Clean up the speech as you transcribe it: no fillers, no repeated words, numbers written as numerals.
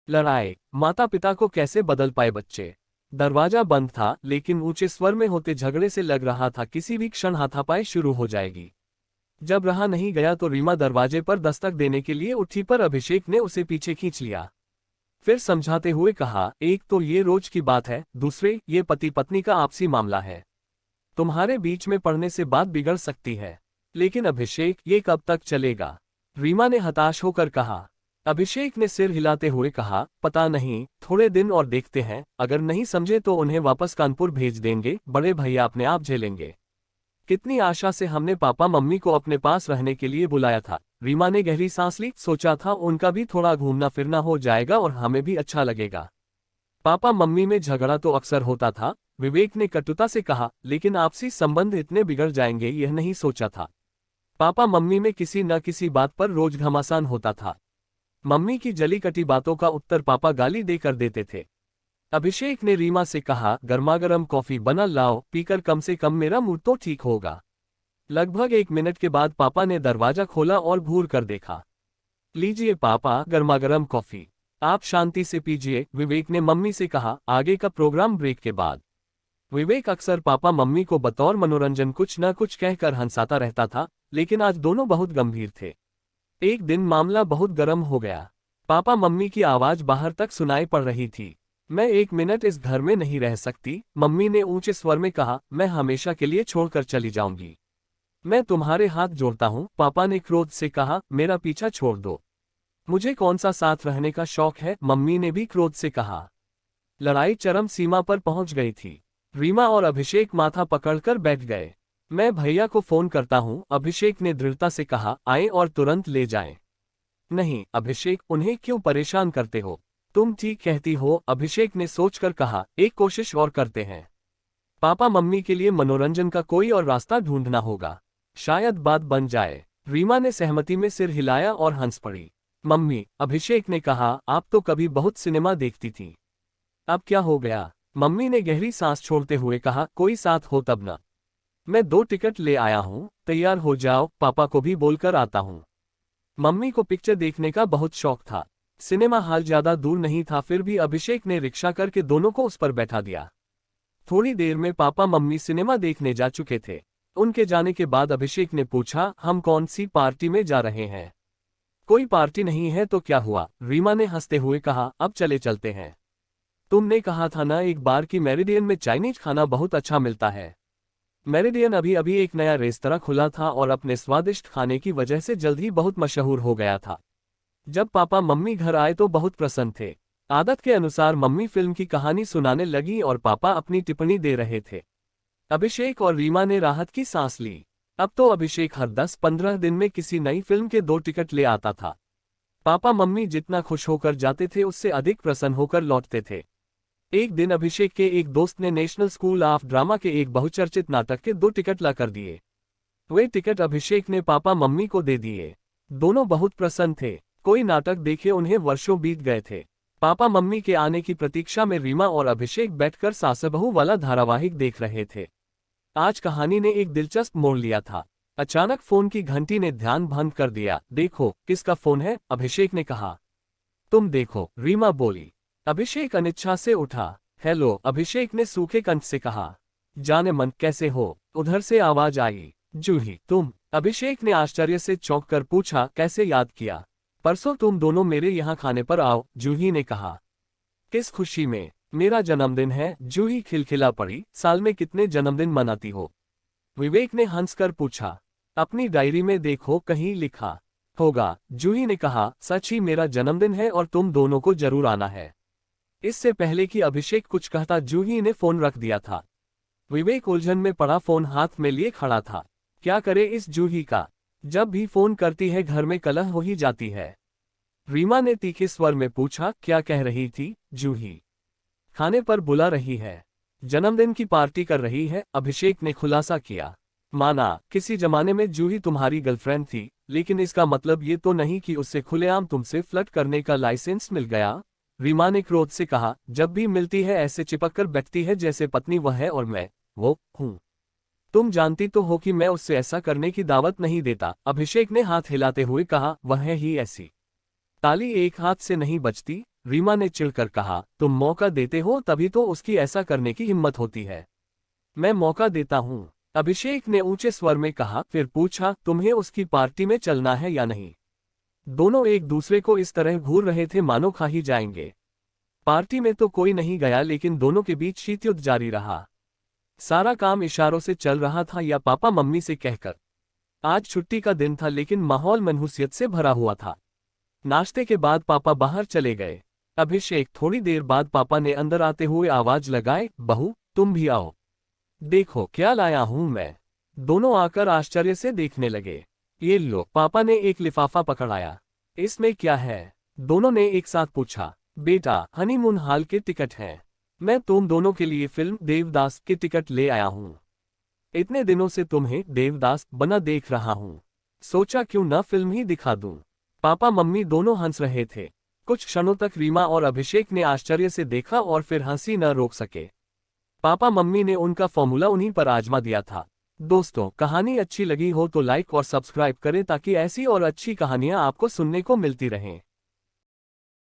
लड़ाई। माता पिता को कैसे बदल पाए बच्चे। दरवाजा बंद था, लेकिन ऊंचे स्वर में होते झगड़े से लग रहा था किसी भी क्षण हाथापाई शुरू हो जाएगी। जब रहा नहीं गया तो रीमा दरवाजे पर दस्तक देने के लिए उठी, पर अभिषेक ने उसे पीछे खींच लिया। फिर समझाते हुए कहा, एक तो ये रोज की बात है, दूसरे ये पति पत्नी का आपसी मामला है। तुम्हारे बीच में पड़ने से बात बिगड़ सकती है। लेकिन अभिषेक, ये कब तक चलेगा? रीमा ने हताश होकर कहा। अभिषेक ने सिर हिलाते हुए कहा, पता नहीं, थोड़े दिन और देखते हैं, अगर नहीं समझे तो उन्हें वापस कानपुर भेज देंगे, बड़े भैया अपने आप झेलेंगे। कितनी आशा से हमने पापा मम्मी को अपने पास रहने के लिए बुलाया था। रीमा ने गहरी सांस ली, सोचा था उनका भी थोड़ा घूमना फिरना हो जाएगा और हमें भी अच्छा लगेगा। पापा मम्मी में झगड़ा तो अक्सर होता था, विवेक ने कटुता से कहा, लेकिन आपसी संबंध इतने बिगड़ जाएंगे यह नहीं सोचा था। पापा मम्मी में किसी न किसी बात पर रोज घमासान होता था। मम्मी की जली कटी बातों का उत्तर पापा गाली देकर देते थे। अभिषेक ने रीमा से कहा, गर्मागर्म कॉफी बना लाओ, पीकर कम से कम मेरा मूड तो ठीक होगा। लगभग 1 मिनट के बाद पापा ने दरवाजा खोला और घूर कर देखा। लीजिए पापा, गर्मागर्म कॉफी। आप शांति से पीजिए, विवेक ने मम्मी से कहा, आगे का प्रोग्राम ब्रेक के बाद। विवेक अक्सर पापा मम्मी को बतौर मनोरंजन कुछ न कुछ कहकर हंसाता रहता था, लेकिन आज दोनों बहुत गंभीर थे। एक दिन मामला बहुत गर्म हो गया। पापा मम्मी की आवाज बाहर तक सुनाई पड़ रही थी। मैं 1 मिनट इस घर में नहीं रह सकती, मम्मी ने ऊंचे स्वर में कहा, मैं हमेशा के लिए छोड़कर चली जाऊंगी। मैं तुम्हारे हाथ जोड़ता हूं, पापा ने क्रोध से कहा, मेरा पीछा छोड़ दो। मुझे कौन सा साथ रहने का शौक है, मम्मी ने भी क्रोध से कहा। लड़ाई चरम सीमा पर पहुंच गई थी। रीमा और अभिषेक माथा पकड़कर बैठ गए। मैं भैया को फोन करता हूं, अभिषेक ने दृढ़ता से कहा, आए और तुरंत ले जाएं। नहीं अभिषेक, उन्हें क्यों परेशान करते हो? तुम ठीक कहती हो, अभिषेक ने सोचकर कहा, एक कोशिश और करते हैं। पापा मम्मी के लिए मनोरंजन का कोई और रास्ता ढूंढना होगा, शायद बात बन जाए। रीमा ने सहमति में सिर हिलाया और हंस पड़ी। मम्मी, अभिषेक ने कहा, आप तो कभी बहुत सिनेमा देखती थी, अब क्या हो गया? मम्मी ने गहरी सांस छोड़ते हुए कहा, कोई साथ हो तब ना। मैं 2 टिकट ले आया हूं, तैयार हो जाओ, पापा को भी बोलकर आता हूं। मम्मी को पिक्चर देखने का बहुत शौक था। सिनेमा हॉल ज्यादा दूर नहीं था, फिर भी अभिषेक ने रिक्शा करके दोनों को उस पर बैठा दिया। थोड़ी देर में पापा मम्मी सिनेमा देखने जा चुके थे। उनके जाने के बाद अभिषेक ने पूछा, हम कौन सी पार्टी में जा रहे हैं? कोई पार्टी नहीं है तो क्या हुआ? रीमा ने हंसते हुए कहा, अब चले चलते हैं। तुमने कहा था ना एक बार कि मेरिडियन में चाइनीज खाना बहुत अच्छा मिलता है। मेरिडियन अभी अभी एक नया रेस्तरां खुला था और अपने स्वादिष्ट खाने की वजह से जल्द ही बहुत मशहूर हो गया था। जब पापा मम्मी घर आए तो बहुत प्रसन्न थे। आदत के अनुसार मम्मी फिल्म की कहानी सुनाने लगी और पापा अपनी टिप्पणी दे रहे थे। अभिषेक और रीमा ने राहत की सांस ली। अब तो अभिषेक हर 10-15 दिन में किसी नई फिल्म के 2 टिकट ले आता था। पापा मम्मी जितना खुश होकर जाते थे उससे अधिक प्रसन्न होकर लौटते थे। एक दिन अभिषेक के एक दोस्त ने नेशनल स्कूल ऑफ ड्रामा के एक बहुचर्चित नाटक के 2 टिकट ला कर दिए। वे टिकट अभिषेक ने पापा मम्मी को दे दिए। दोनों बहुत प्रसन्न थे। कोई नाटक देखे उन्हें वर्षों बीत गए थे। पापा मम्मी के आने की प्रतीक्षा में रीमा और अभिषेक बैठकर सास बहू वाला धारावाहिक देख रहे थे। आज कहानी ने एक दिलचस्प मोड़ लिया था। अचानक फोन की घंटी ने ध्यान भंग कर दिया। देखो, किसका फोन है? अभिषेक ने कहा। तुम देखो, रीमा बोली। अभिषेक अनिच्छा से उठा। हेलो, अभिषेक ने सूखे कंठ से कहा। जाने मन, कैसे हो? उधर से आवाज आई। जूही, तुम? अभिषेक ने आश्चर्य से चौंक कर पूछा, कैसे याद किया? परसों तुम दोनों मेरे यहाँ खाने पर आओ, जूही ने कहा। किस खुशी में? मेरा जन्मदिन है, जूही खिलखिला पड़ी। साल में कितने जन्मदिन मनाती हो? विवेक ने हंसकर पूछा। अपनी डायरी में देखो, कहीं लिखा होगा, जूही ने कहा। सच ही मेरा जन्मदिन है और तुम दोनों को जरूर आना है। इससे पहले कि अभिषेक कुछ कहता जूही ने फोन रख दिया था। विवेक उलझन में पड़ा फोन हाथ में लिए खड़ा था। क्या करे इस जूही का? जब भी फोन करती है घर में कलह हो ही जाती है। रीमा ने तीखे स्वर में पूछा, क्या कह रही थी जूही? खाने पर बुला रही है, जन्मदिन की पार्टी कर रही है, अभिषेक ने खुलासा किया। माना, किसी जमाने में जूही तुम्हारी गर्लफ्रेंड थी, लेकिन इसका मतलब ये तो नहीं कि उससे खुलेआम तुमसे फ्लर्ट करने का लाइसेंस मिल गया। रीमा ने क्रोध से कहा। जब भी मिलती है ऐसे चिपक कर बैठती है जैसे पत्नी वह है और मैं वो हूँ। तुम जानती तो हो कि मैं उससे ऐसा करने की दावत नहीं देता, अभिषेक ने हाथ हिलाते हुए कहा। वह है ही ऐसी ताली एक हाथ से नहीं बजती, रीमा ने चिढ़कर कहा, तुम मौका देते हो तभी तो उसकी ऐसा करने की हिम्मत होती है। मैं मौका देता हूँ, अभिषेक ने ऊंचे स्वर में कहा, फिर पूछा, तुम्हें उसकी पार्टी में चलना है या नहीं? दोनों एक दूसरे को इस तरह घूर रहे थे मानो खा ही जाएंगे। पार्टी में तो कोई नहीं गया, लेकिन दोनों के बीच शीतयुद्ध जारी रहा। सारा काम इशारों से चल रहा था या पापा मम्मी से कहकर। आज छुट्टी का दिन था, लेकिन माहौल मनहूसियत से भरा हुआ था। नाश्ते के बाद पापा बाहर चले गए। अभिषेक, थोड़ी देर बाद पापा ने अंदर आते हुए आवाज लगाई, बहू तुम भी आओ, देखो क्या लाया हूं मैं। दोनों आकर आश्चर्य से देखने लगे। ये लो, पापा ने एक लिफाफा पकड़ाया। इसमें क्या है? दोनों ने एक साथ पूछा। बेटा, हनीमून हॉल के टिकट हैं। मैं तुम दोनों के लिए फिल्म देवदास के टिकट ले आया हूं। इतने दिनों से तुम्हें देवदास बना देख रहा हूं, सोचा क्यों न फिल्म ही दिखा दूं। पापा मम्मी दोनों हंस रहे थे। कुछ क्षणों तक रीमा और अभिषेक ने आश्चर्य से देखा और फिर हंसी न रोक सके। पापा मम्मी ने उनका फॉर्मूला उन्हीं पर आजमा दिया था। दोस्तों, कहानी अच्छी लगी हो तो लाइक और सब्सक्राइब करें ताकि ऐसी और अच्छी कहानियां आपको सुनने को मिलती रहें।